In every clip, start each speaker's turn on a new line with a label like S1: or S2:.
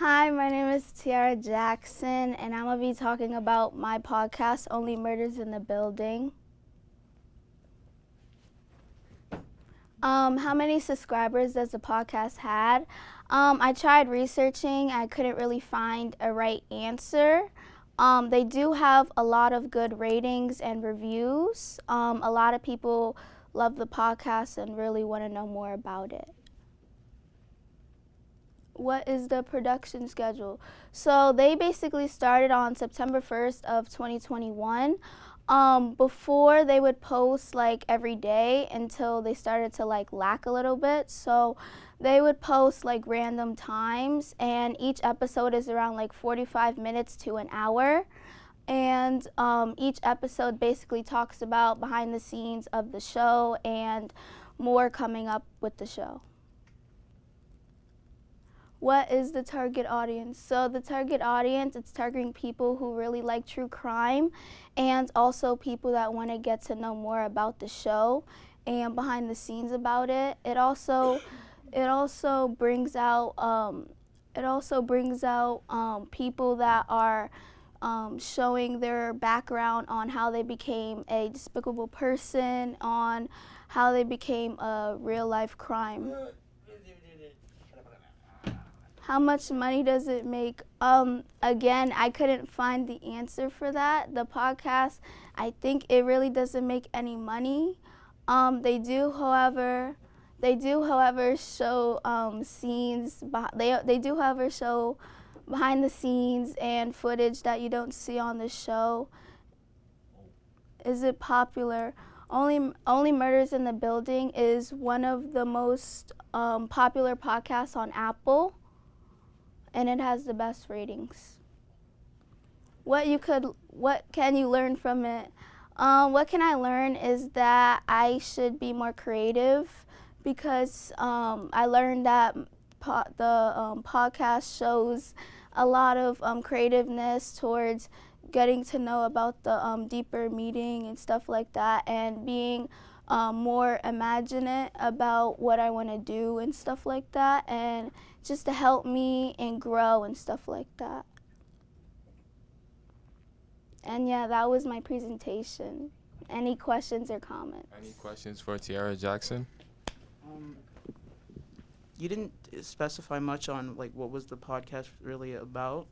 S1: Hi, my name is Tiarra Jackson, and I'm going to be talking about my podcast, Only Murders in the Building. How many subscribers does the podcast had? I tried researching. I couldn't really find a right answer. They do have a lot of good ratings and reviews. A lot of people love the podcast and really want to know more about it. What is the production schedule? So they basically started on September 1st of 2021. Before they would post like every day until they started to like lack a little bit. So they would post like random times, and each episode is around like 45 minutes to an hour. And each episode basically talks about behind the scenes of the show and more coming up with the show. What is the target audience? So the target audience, it's targeting people who really like true crime and also people that want to get to know more about the show and behind the scenes about it. It also brings out people that are showing their background on how they became a despicable person, on how they became a real life crime. How much money does it make? Again, I couldn't find the answer for that. The podcast, I think it really doesn't make any money. They do, however, show scenes. They do, however, show behind the scenes and footage that you don't see on the show. Is it popular? Only Murders in the Building is one of the most popular podcasts on Apple, and it has the best ratings. What can you learn from it? What can I learn is that I should be more creative, because I learned that the podcast shows a lot of creativeness towards getting to know about the deeper meaning and stuff like that, and being more imaginative about what I want to do and stuff like that, and just to help me and grow and stuff like that. And yeah, that was my presentation. Any questions or comments?
S2: Any questions for Tiarra Jackson?
S3: You didn't specify much on like what was the podcast really about.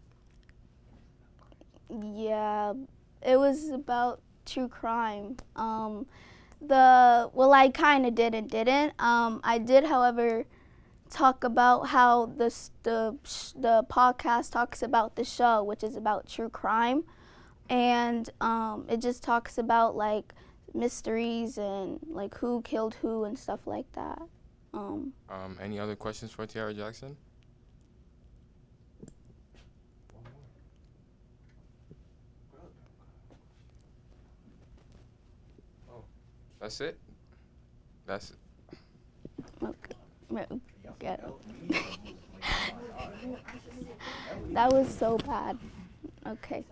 S1: Yeah, it was about true crime. I kind of did and didn't. I did, however, talk about how the podcast talks about the show, which is about true crime, and it just talks about like mysteries and like who killed who and stuff like that.
S2: Any other questions for Tiarra Jackson? Oh, that's it? That's it.
S1: Okay. That was so bad. Okay.